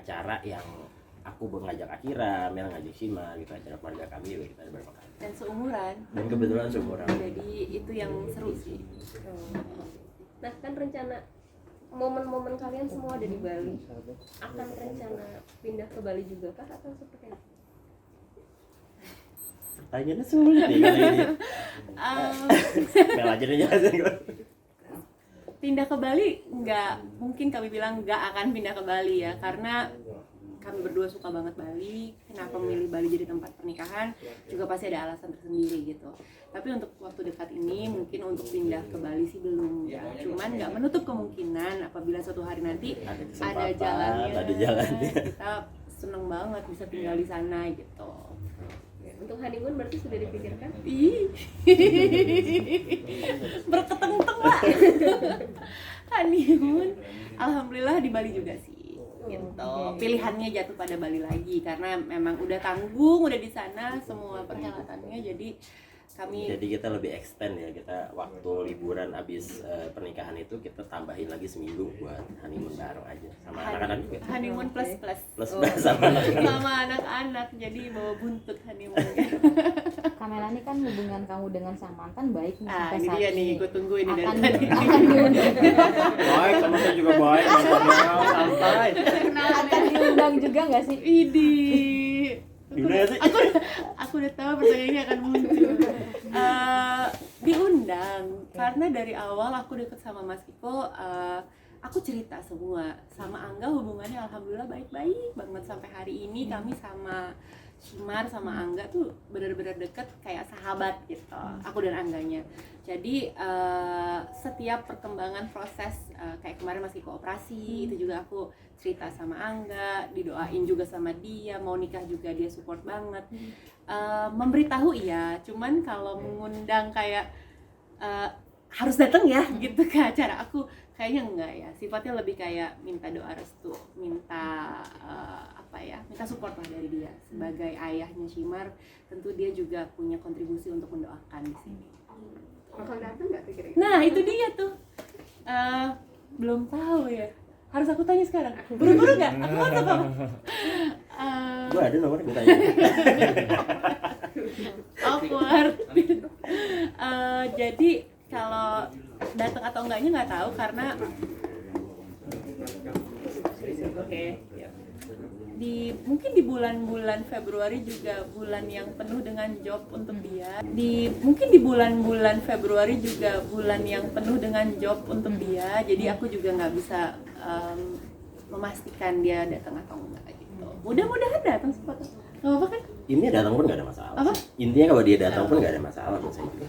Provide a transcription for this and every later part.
acara yang aku ngajak Akira, Mel ngajak Shima gitu, acara keluarga kami juga kita ada beberapa kali. Dan seumuran. Dan kebetulan seumuran. Jadi itu yang seru sih. Nah kan rencana momen-momen kalian semua ada di Bali, akan rencana pindah ke Bali juga kah atau seperti apa? Pertanyaannya sulit nih kali ini. Mel aja deh jelasin. Pindah ke Bali mungkin kami bilang nggak akan pindah ke Bali ya, karena kami berdua suka banget Bali. Kenapa memilih Bali jadi tempat pernikahan juga pasti ada alasan tersendiri gitu. Tapi untuk waktu dekat ini mungkin untuk pindah ke Bali sih belum ya. Cuman nggak menutup kemungkinan apabila suatu hari nanti ada jalannya. Kita seneng banget bisa tinggal di sana gitu. Untuk honeymoon berarti sudah dipikirkan? Berketeng-keteng lah. Honeymoon alhamdulillah di Bali juga sih gitu. Pilihannya jatuh pada Bali lagi karena memang udah tanggung, udah di sana semua perhelatannya, jadi kita lebih extend ya, kita waktu liburan abis pernikahan itu kita tambahin lagi seminggu buat honeymoon bareng aja sama anak-anak juga. Honeymoon plus sama anak-anak. sama anak-anak, jadi bawa buntut honeymoon. Kamela ini kan hubungan kamu dengan sang mantan baik nih sampai ini saat dia ini. nih, gue tunggu ini dari akan tadi. diundang. Baik, sama saya juga baik. Santai. Akan diundang juga nggak sih? Gimana sih? Aku udah tahu pertanyaan ini akan muncul. Diundang karena dari awal aku deket sama Mas Kiko, aku cerita semua sama Angga, hubungannya alhamdulillah baik-baik banget sampai hari ini. Kami sama Shimar sama Angga tuh benar-benar deket kayak sahabat gitu, aku dan Angganya. Jadi setiap perkembangan proses kayak kemarin Mas Kiko operasi, itu juga aku cerita sama Angga, didoain juga sama dia, mau nikah juga dia support banget. Memberitahu iya, cuman kalau mengundang kayak harus datang ya gitu ke acara aku, kayaknya enggak ya. Sifatnya lebih kayak minta doa restu, minta minta support lah dari dia. Sebagai ayahnya Shimar, tentu dia juga punya kontribusi untuk mendoakan di sini. Bakal datang nggak kira-kira? Nah itu dia tuh, belum tahu ya. Harus aku tanya sekarang. Buru-buru nggak? Aku WhatsApp apa? Gua ada nomornya, gue tanya. Awkward. Jadi kalau datang atau enggaknya nggak tahu karena mungkin di bulan-bulan Februari juga bulan yang penuh dengan job untuk dia. Mungkin di bulan-bulan Februari juga bulan yang penuh dengan job untuk dia. Jadi aku juga nggak bisa memastikan dia datang atau enggak gitu. Mudah-mudahan datang sepatu. Nggak apa-apa kan? Intinya datang pun nggak ada masalah. Apa? Intinya kalau dia datang pun nggak ada masalah menurut saya juga.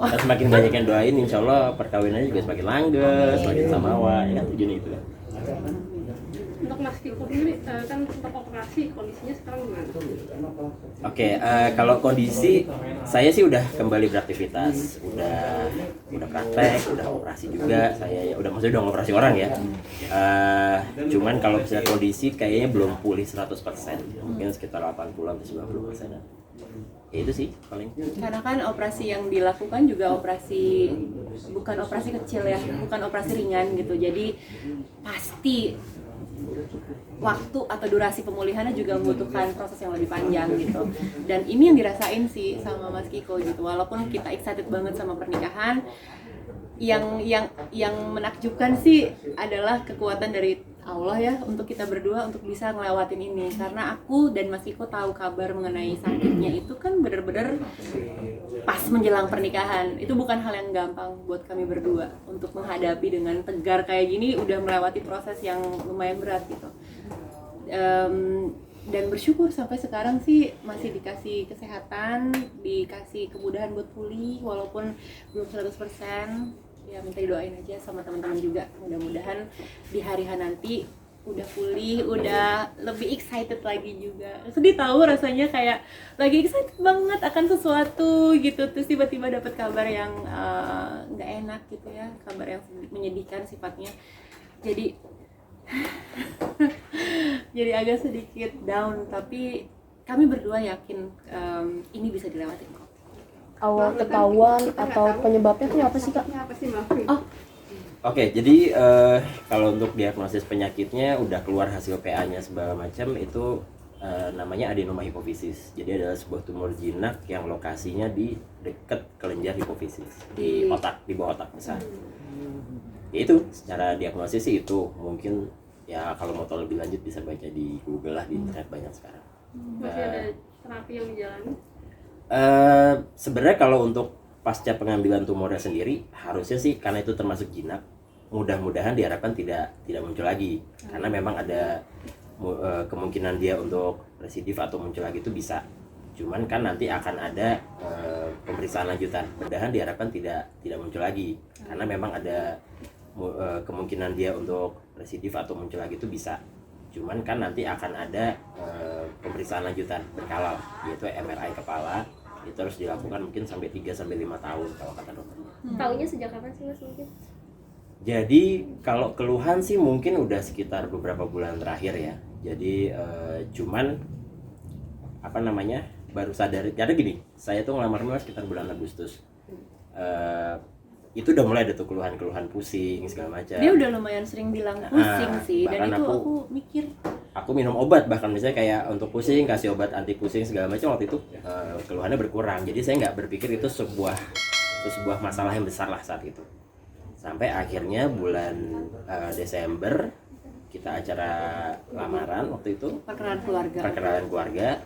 Kita semakin banyak yang doain, insya Allah perkawinannya juga semakin langgeng, semakin samawa, ya kan tujuannya itu kan. Untuk Mas Kiko sendiri kan sempat operasi, kondisinya sekarang gimana? Oke, kalau kondisi saya sih udah kembali beraktivitas, udah praktek, udah operasi juga, saya ya udah maksudnya udah ngoperasi orang ya. Cuman kalau misalnya kondisi kayaknya belum pulih 100%, mungkin sekitar 80-90%. Ya itu sih paling. Karena kan operasi yang dilakukan juga bukan operasi kecil ya, bukan operasi ringan gitu. Jadi pasti waktu atau durasi pemulihannya juga membutuhkan proses yang lebih panjang gitu. Dan ini yang dirasain sih sama Mas Kiko gitu. Walaupun kita excited banget sama pernikahan, yang menakjubkan sih adalah kekuatan dari Allah ya untuk kita berdua untuk bisa ngelewatin ini. Karena aku dan Mas Kiko tahu kabar mengenai sakitnya itu kan bener-bener pas menjelang pernikahan. Itu bukan hal yang gampang buat kami berdua untuk menghadapi dengan tegar kayak gini, udah melewati proses yang lumayan berat gitu. Dan bersyukur sampai sekarang sih masih dikasih kesehatan, dikasih kemudahan buat pulih walaupun belum 100%. Ya minta didoain aja sama teman-teman juga, mudah-mudahan di hari nanti udah pulih, udah lebih excited lagi juga. Sedih tahu rasanya kayak lagi excited banget akan sesuatu gitu, terus tiba-tiba dapat kabar yang nggak enak gitu ya, kabar yang menyedihkan sifatnya. Jadi jadi agak sedikit down, tapi kami berdua yakin ini bisa dilewatin kok. Awal ketahuan atau penyebabnya tuh apa sih Kak? Apa sih Mbak? Oke, jadi kalau untuk diagnosis penyakitnya udah keluar hasil PA-nya segala macam itu namanya adenoma hipofisis. Jadi adalah sebuah tumor jinak yang lokasinya di dekat kelenjar hipofisis di otak, di bawah otak besar. Ya itu secara diagnosis sih itu mungkin ya kalau mau tahu lebih lanjut bisa baca di Google lah, di internet banyak sekarang. Masih ada terapi yang dijalani? Sebenarnya kalau untuk pasca pengambilan tumornya sendiri harusnya sih karena itu termasuk jinak, mudah-mudahan diharapkan tidak muncul lagi karena memang ada kemungkinan dia untuk residif atau muncul lagi itu bisa, cuman kan nanti akan ada pemeriksaan lanjutan, mudah-mudahan diharapkan tidak muncul lagi karena memang ada kemungkinan dia untuk residif atau muncul lagi itu bisa, cuman kan nanti akan ada pemeriksaan lanjutan berkala yaitu MRI kepala. Itu harus dilakukan mungkin sampai 3-5 tahun kalau kata dokternya. Taunya sejak kapan sih Mas mungkin? Jadi kalau keluhan sih mungkin udah sekitar beberapa bulan terakhir ya. Jadi cuman apa namanya baru sadar karena gini, saya tuh ngelamarnya sekitar bulan Agustus. Itu udah mulai ada tuh keluhan-keluhan pusing segala macam. Dia udah lumayan sering bilang pusing sih, dan itu aku mikir aku minum obat, bahkan misalnya kayak untuk pusing kasih obat anti pusing segala macam, waktu itu keluhannya berkurang. Jadi saya nggak berpikir itu sebuah masalah yang besar lah saat itu. Sampai akhirnya bulan Desember kita acara lamaran waktu itu, perkenalan keluarga.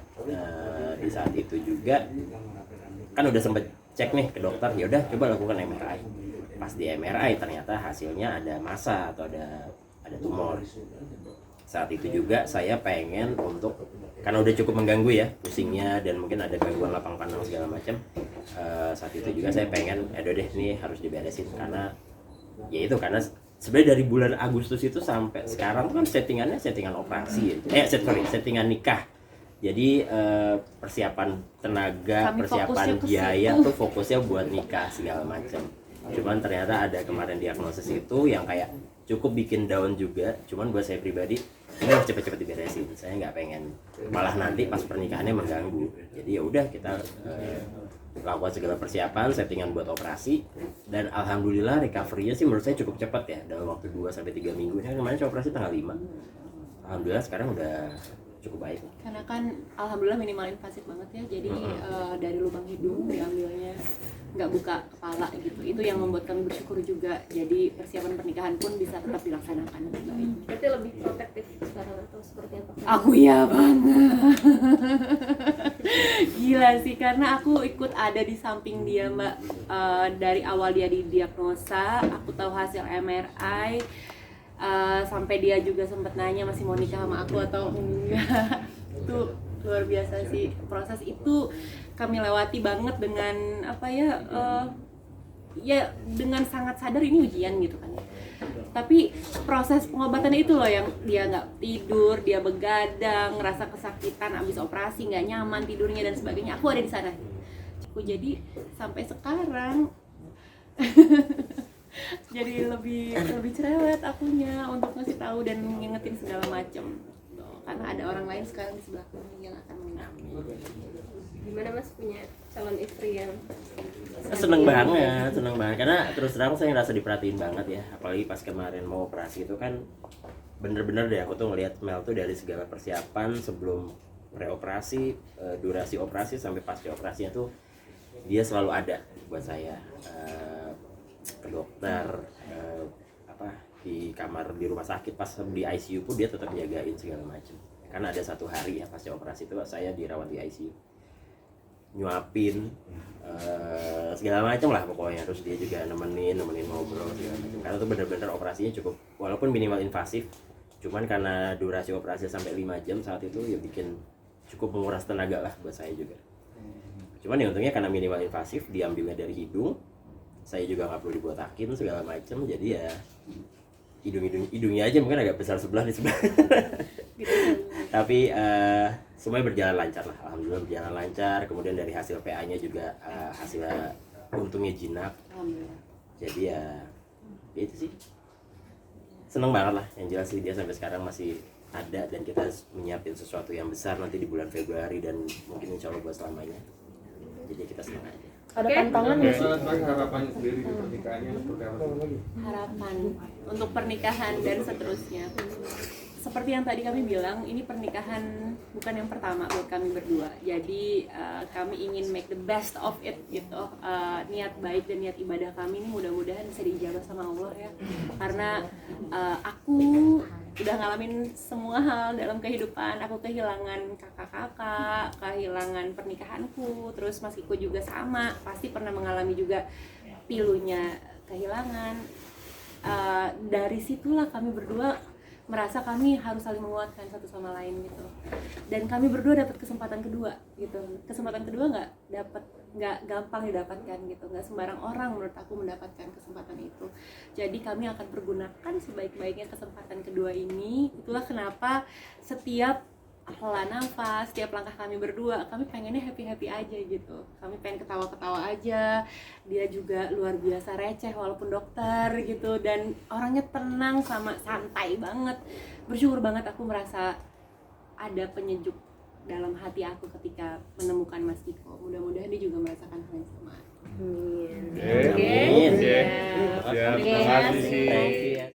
Di saat itu juga kan udah sempet cek nih ke dokter, ya udah coba lakukan MRI. Pas di MRI ternyata hasilnya ada massa atau ada tumor. Saat itu juga saya pengen untuk, karena udah cukup mengganggu ya pusingnya dan mungkin ada gangguan lapang panang segala macam, saat itu juga saya pengen aduh deh ini harus diberesin karena ya itu, karena sebenarnya dari bulan Agustus itu sampai sekarang tuh kan settingannya settingan operasi settingan nikah. Jadi persiapan tenaga, persiapan biaya tuh fokusnya buat nikah segala macam. Cuman ternyata ada kemarin diagnosis itu yang kayak cukup bikin down juga. Cuman buat saya pribadi ini harus cepet-cepet diberesin. Saya nggak pengen malah nanti pas pernikahannya mengganggu. Jadi ya udah kita lakukan segala persiapan, settingan buat operasi, dan alhamdulillah recovery-nya sih menurut saya cukup cepat ya, dalam waktu 2-3 minggu. Ini kemarin saya operasi tanggal 5. Alhamdulillah sekarang udah cukup baik. karena kan alhamdulillah minimal invasif banget ya, jadi dari lubang hidung diambilnya, nggak buka kepala gitu. Itu yang membuat kami bersyukur juga. Jadi persiapan pernikahan pun bisa tetap dilaksanakan dengan baik. Berarti lebih protektif sekarang atau seperti apa? Aku ya banget. Gila sih, karena aku ikut ada di samping dia Mbak. Dari awal dia didiagnosa, aku tahu hasil MRI, sampai dia juga sempat nanya masih mau nikah sama aku atau enggak. Itu luar biasa sih, proses itu kami lewati banget dengan apa ya, ya dengan sangat sadar ini ujian gitu kan ya. Tapi proses pengobatannya itu loh yang dia nggak tidur, dia begadang, ngerasa kesakitan abis operasi, nggak nyaman tidurnya dan sebagainya. Aku ada di sana. Aku jadi sampai sekarang jadi lebih cerewet akunya untuk ngasih tahu dan ngingetin segala macam. Karena ada orang lain sekarang di sebelah kami yang akan mengalami. Gimana Mas punya calon istri yang Seneng banget karena terus terang saya ngerasa diperhatiin banget ya, apalagi pas kemarin mau operasi itu kan bener-bener deh aku tuh ngelihat Mel tuh dari segala persiapan sebelum preoperasi, durasi operasi sampai pasca operasinya tuh dia selalu ada buat saya, ke dokter, di kamar di rumah sakit, pas di ICU pun dia tetap jagain segala macam. Karena ada satu hari ya pasca operasi itu saya dirawat di ICU, nyuapin segala macam lah pokoknya, terus dia juga nemenin ngobrol segala macam. Karena tuh bener-bener operasinya cukup, walaupun minimal invasif, cuman karena durasi operasi sampai 5 jam saat itu ya bikin cukup menguras tenaga lah buat saya juga. Cuman ya untungnya karena minimal invasif, diambilnya dari hidung, saya juga nggak perlu dibotakin segala macam, jadi ya hidungnya aja mungkin agak besar sebelah di sebelah. Tapi semuanya berjalan lancar lah, alhamdulillah berjalan lancar. Kemudian dari hasil PA-nya juga hasilnya untungnya jinak. Alhamdulillah. Jadi ya itu sih, seneng banget lah. Yang jelas sih dia sampai sekarang masih ada dan kita menyiapin sesuatu yang besar nanti di bulan Februari dan mungkin insya Allah buat selamanya. Jadi kita senang aja. Ada Oke. tantangan nggak sih? Harapannya sendiri di pernikahannya seperti apa sih? Harapan untuk pernikahan dan seterusnya. Seperti yang tadi kami bilang, ini pernikahan bukan yang pertama buat kami berdua. Jadi kami ingin make the best of it gitu. Niat baik dan niat ibadah kami ini mudah-mudahan bisa diijabah sama Allah ya. Karena aku udah ngalamin semua hal dalam kehidupan. Aku kehilangan kakak-kakak, kehilangan pernikahanku, terus Mas Iko juga sama, pasti pernah mengalami juga pilunya kehilangan. Dari situlah kami berdua merasa kami harus saling menguatkan satu sama lain gitu, dan kami berdua dapat kesempatan kedua gitu. Kesempatan kedua nggak gampang didapatkan gitu, nggak sembarang orang menurut aku mendapatkan kesempatan itu. Jadi kami akan pergunakan sebaik-baiknya kesempatan kedua ini. Itulah kenapa setiap hela nafas, setiap langkah kami berdua, kami pengennya happy-happy aja gitu. Kami pengen ketawa-ketawa aja. Dia juga luar biasa receh walaupun dokter gitu, dan orangnya tenang sama santai banget. Bersyukur banget aku merasa ada penyejuk dalam hati aku ketika menemukan Mas Iko. Mudah-mudahan dia juga merasakan hal yang sama. Amin. Oke. Amin. Oke. Ya. Terima kasih. Thank you.